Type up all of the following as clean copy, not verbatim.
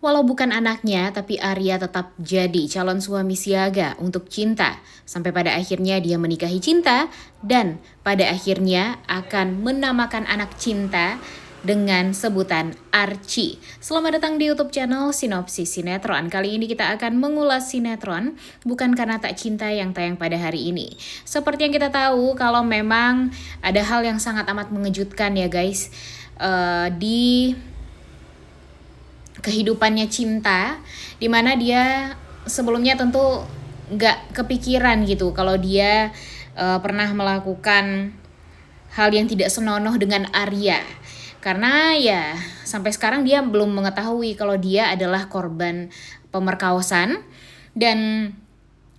Walau bukan anaknya, tapi Arya tetap jadi calon suami siaga untuk Cinta. Sampai pada akhirnya dia menikahi Cinta dan pada akhirnya akan menamakan anak Cinta dengan sebutan Archie. Selamat datang di YouTube channel Sinopsis Sinetron. Kali ini kita akan mengulas sinetron Bukan Karena Tak Cinta yang tayang pada hari ini. Seperti yang kita tahu, kalau memang ada hal yang sangat amat mengejutkan ya guys, di kehidupannya Cinta, dimana dia sebelumnya tentu nggak kepikiran gitu kalau dia pernah melakukan hal yang tidak senonoh dengan Arya, karena ya sampai sekarang dia belum mengetahui kalau dia adalah korban pemerkosaan, dan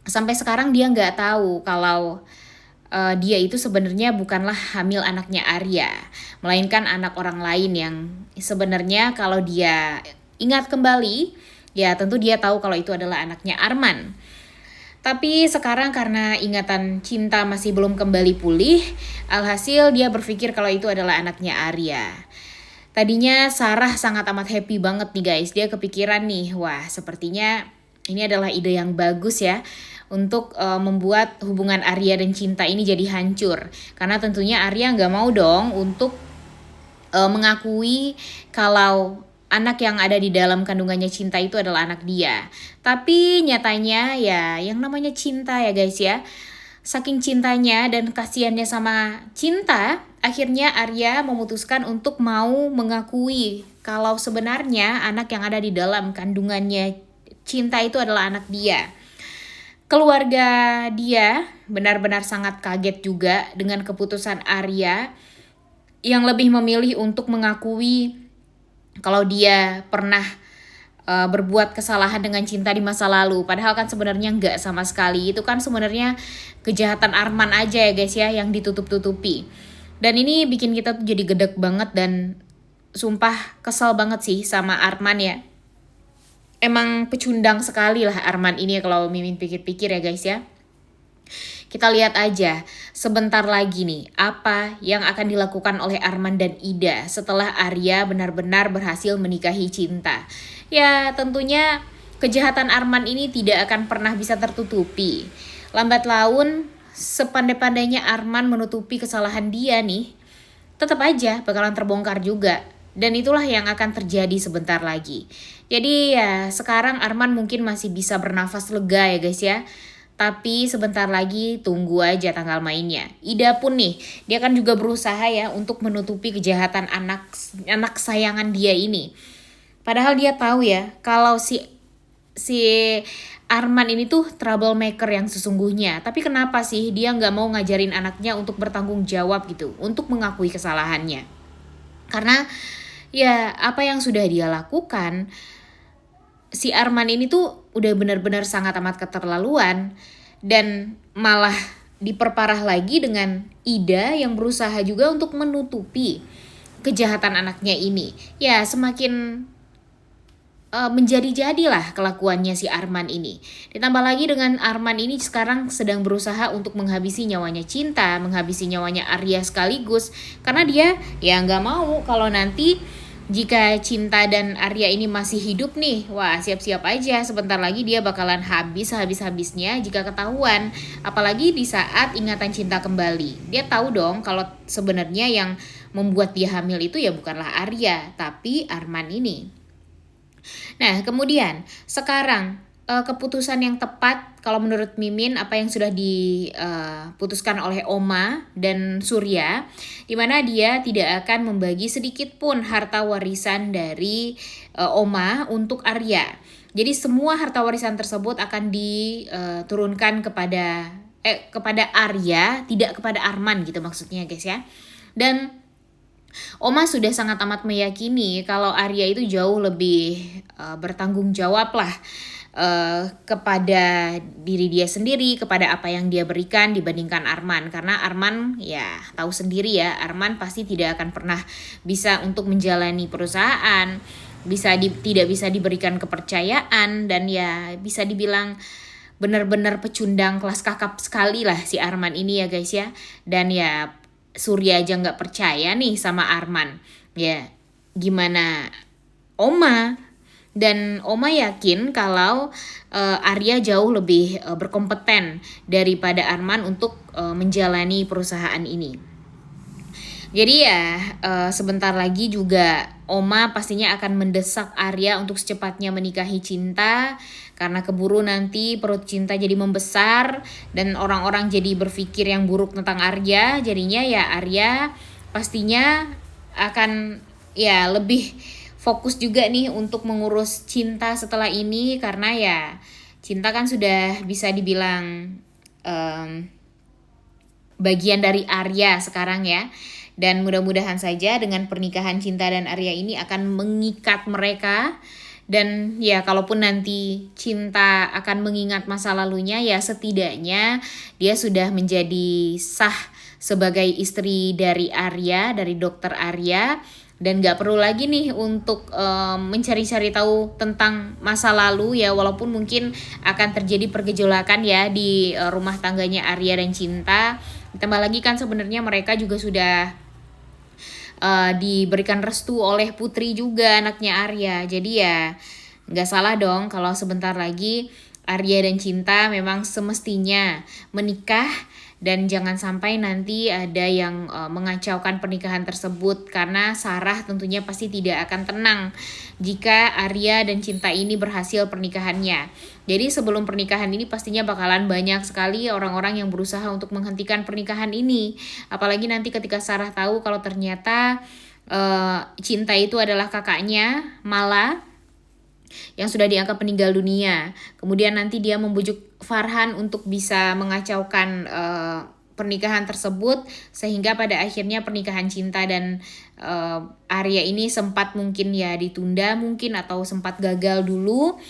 sampai sekarang dia nggak tahu kalau dia itu sebenarnya bukanlah hamil anaknya Arya, melainkan anak orang lain yang sebenarnya kalau dia ingat kembali, ya tentu dia tahu kalau itu adalah anaknya Arman. Tapi sekarang karena ingatan Cinta masih belum kembali pulih, alhasil dia berpikir kalau itu adalah anaknya Arya. Tadinya Sarah sangat amat happy banget nih guys, dia kepikiran nih, wah sepertinya ini adalah ide yang bagus ya untuk membuat hubungan Arya dan Cinta ini jadi hancur. Karena tentunya Arya nggak mau dong untuk mengakui kalau anak yang ada di dalam kandungannya Cinta itu adalah anak dia. Tapi nyatanya ya yang namanya Cinta ya guys ya, saking cintanya dan kasihannya sama Cinta, akhirnya Arya memutuskan untuk mau mengakui kalau sebenarnya anak yang ada di dalam kandungannya Cinta itu adalah anak dia. Keluarga dia benar-benar sangat kaget juga dengan keputusan Arya yang lebih memilih untuk mengakui kalau dia pernah berbuat kesalahan dengan Cinta di masa lalu. Padahal kan sebenarnya nggak sama sekali. Itu kan sebenarnya kejahatan Arman aja ya guys ya, yang ditutup-tutupi. Dan ini bikin kita tuh jadi gedek banget dan sumpah kesel banget sih sama Arman ya. Emang pecundang sekali lah Arman ini kalau Mimin pikir-pikir ya guys ya. Kita lihat aja sebentar lagi nih apa yang akan dilakukan oleh Arman dan Ida setelah Arya benar-benar berhasil menikahi Cinta. Ya tentunya kejahatan Arman ini tidak akan pernah bisa tertutupi. Lambat laun sepandai-pandainya Arman menutupi kesalahan dia nih, tetap aja bakalan terbongkar juga. Dan itulah yang akan terjadi sebentar lagi. Jadi ya sekarang Arman mungkin masih bisa bernafas lega ya guys ya. Tapi sebentar lagi tunggu aja tanggal mainnya. Ida pun nih, dia kan juga berusaha ya untuk menutupi kejahatan anak sayangan dia ini. Padahal dia tahu ya kalau si Arman ini tuh troublemaker yang sesungguhnya. Tapi kenapa sih dia nggak mau ngajarin anaknya untuk bertanggung jawab gitu, untuk mengakui kesalahannya? Karena ya apa yang sudah dia lakukan, si Arman ini tuh udah benar-benar sangat amat keterlaluan, dan malah diperparah lagi dengan Ida yang berusaha juga untuk menutupi kejahatan anaknya ini. Ya semakin menjadi-jadilah kelakuannya si Arman ini. Ditambah lagi dengan Arman ini sekarang sedang berusaha untuk menghabisi nyawanya Cinta, menghabisi nyawanya Arya sekaligus. Karena dia ya nggak mau kalau nanti jika Cinta dan Arya ini masih hidup nih, wah siap-siap aja sebentar lagi dia bakalan habis-habisnya jika ketahuan. Apalagi di saat ingatan Cinta kembali. Dia tahu dong kalau sebenarnya yang membuat dia hamil itu ya bukanlah Arya, tapi Arman ini. Nah kemudian sekarang keputusan yang tepat kalau menurut Mimin, apa yang sudah diputuskan oleh Oma dan Surya, dimana dia tidak akan membagi sedikit pun harta warisan dari Oma untuk Arya. Jadi semua harta warisan tersebut akan diturunkan kepada Arya, tidak kepada Arman gitu maksudnya guys ya. Dan Oma sudah sangat amat meyakini kalau Arya itu jauh lebih bertanggung jawab lah kepada diri dia sendiri, kepada apa yang dia berikan dibandingkan Arman. Karena Arman ya tahu sendiri ya, Arman pasti tidak akan pernah bisa untuk menjalani perusahaan, tidak bisa diberikan kepercayaan, dan ya bisa dibilang benar-benar pecundang kelas kakap sekali lah si Arman ini ya guys ya. Dan ya Surya aja nggak percaya nih sama Arman. Ya gimana Oma Dan Oma yakin kalau Arya jauh lebih berkompeten daripada Arman untuk menjalani perusahaan ini. Jadi ya sebentar lagi juga Oma pastinya akan mendesak Arya untuk secepatnya menikahi Cinta, karena keburu nanti perut Cinta jadi membesar dan orang-orang jadi berpikir yang buruk tentang Arya. Jadinya ya Arya pastinya akan ya lebih fokus juga nih untuk mengurus Cinta setelah ini, karena ya Cinta kan sudah bisa dibilang bagian dari Arya sekarang ya. Dan mudah-mudahan saja dengan pernikahan Cinta dan Arya ini akan mengikat mereka. Dan ya kalaupun nanti Cinta akan mengingat masa lalunya, ya setidaknya dia sudah menjadi sah sebagai istri dari Arya, dari dokter Arya. Dan gak perlu lagi nih untuk mencari-cari tahu tentang masa lalu ya, walaupun mungkin akan terjadi pergejolakan ya di rumah tangganya Arya dan Cinta. Ditambah lagi kan sebenarnya mereka juga sudah diberikan restu oleh Putri juga, anaknya Arya. Jadi ya gak salah dong kalau sebentar lagi Arya dan Cinta memang semestinya menikah. Dan jangan sampai nanti ada yang mengacaukan pernikahan tersebut, karena Sarah tentunya pasti tidak akan tenang jika Arya dan Cinta ini berhasil pernikahannya. Jadi sebelum pernikahan ini pastinya bakalan banyak sekali orang-orang yang berusaha untuk menghentikan pernikahan ini. Apalagi nanti ketika Sarah tahu kalau ternyata Cinta itu adalah kakaknya Mala yang sudah dianggap meninggal dunia. Kemudian nanti dia membujuk Farhan untuk bisa mengacaukan pernikahan tersebut, sehingga pada akhirnya pernikahan Cinta dan Arya ini sempat mungkin ya ditunda mungkin, atau sempat gagal dulu.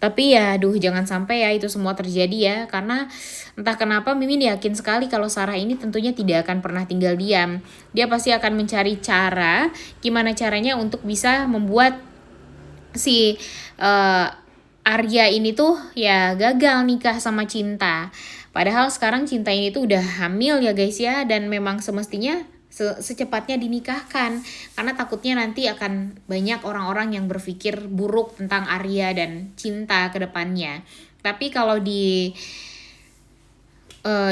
Tapi ya jangan sampai ya itu semua terjadi ya, karena entah kenapa Mimin yakin sekali kalau Sarah ini tentunya tidak akan pernah tinggal diam. Dia pasti akan mencari cara, gimana caranya untuk bisa membuat si Arya ini tuh ya gagal nikah sama Cinta. Padahal sekarang Cinta ini tuh udah hamil ya guys ya, dan memang semestinya secepatnya dinikahkan, karena takutnya nanti akan banyak orang-orang yang berpikir buruk tentang Arya dan Cinta ke depannya. Tapi kalau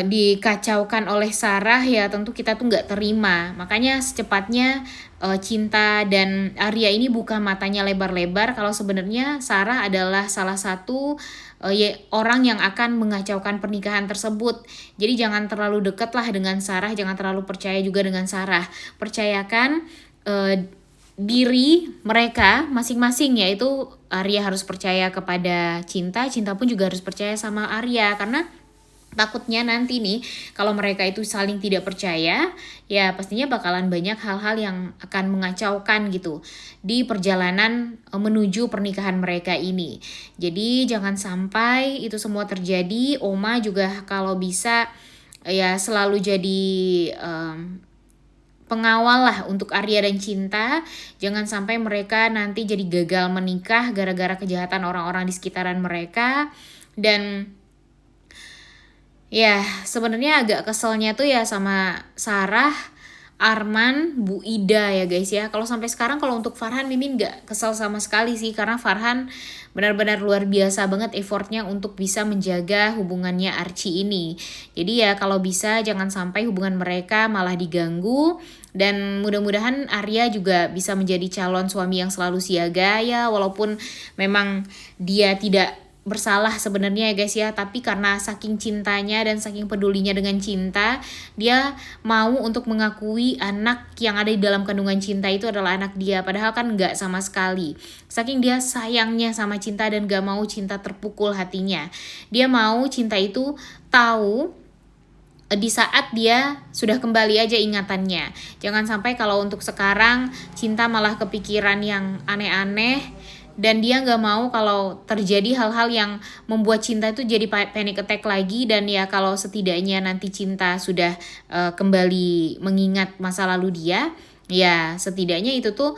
dikacaukan oleh Sarah ya tentu kita tuh nggak terima. Makanya secepatnya Cinta dan Arya ini buka matanya lebar-lebar kalau sebenarnya Sarah adalah salah satu orang yang akan mengacaukan pernikahan tersebut. Jadi jangan terlalu dekat lah dengan Sarah, jangan terlalu percaya juga dengan Sarah. Percayakan diri mereka masing-masing, yaitu Arya harus percaya kepada Cinta, Cinta pun juga harus percaya sama Arya, karena takutnya nanti nih kalau mereka itu saling tidak percaya, ya pastinya bakalan banyak hal-hal yang akan mengacaukan gitu di perjalanan menuju pernikahan mereka ini. Jadi jangan sampai itu semua terjadi. Oma juga kalau bisa ya selalu jadi pengawal lah untuk Arya dan Cinta. Jangan sampai mereka nanti jadi gagal menikah gara-gara kejahatan orang-orang di sekitaran mereka. Dan ya sebenarnya agak keselnya tuh ya sama Sarah, Arman, Bu Ida ya guys ya. Kalau sampai sekarang kalau untuk Farhan Mimin gak kesel sama sekali sih, karena Farhan benar-benar luar biasa banget effortnya untuk bisa menjaga hubungannya Archie ini. Jadi ya kalau bisa jangan sampai hubungan mereka malah diganggu. Dan mudah-mudahan Arya juga bisa menjadi calon suami yang selalu siaga ya, walaupun memang dia tidak bersalah sebenarnya ya guys ya, tapi karena saking cintanya dan saking pedulinya dengan Cinta, dia mau untuk mengakui anak yang ada di dalam kandungan Cinta itu adalah anak dia, padahal kan nggak sama sekali. Saking dia sayangnya sama Cinta dan gak mau Cinta terpukul hatinya, dia mau Cinta itu tahu di saat dia sudah kembali aja ingatannya. Jangan sampai kalau untuk sekarang Cinta malah kepikiran yang aneh-aneh, dan dia gak mau kalau terjadi hal-hal yang membuat Cinta itu jadi panic attack lagi. Dan ya kalau setidaknya nanti Cinta sudah kembali mengingat masa lalu dia, Ya, setidaknya itu tuh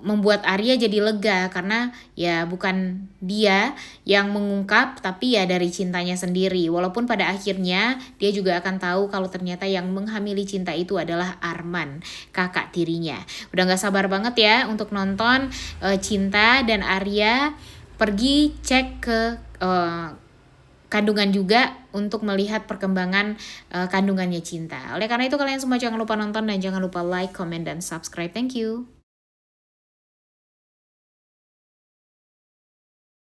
membuat Arya jadi lega karena ya bukan dia yang mengungkap tapi ya dari cintanya sendiri. Walaupun pada akhirnya dia juga akan tahu kalau ternyata yang menghamili cinta itu adalah Arman, kakak tirinya. Udah gak sabar banget ya untuk nonton Cinta dan Arya. Pergi cek ke kandungan juga untuk melihat perkembangan kandungannya Cinta. Oleh karena itu kalian semua jangan lupa nonton dan jangan lupa like, comment, dan subscribe. Thank you.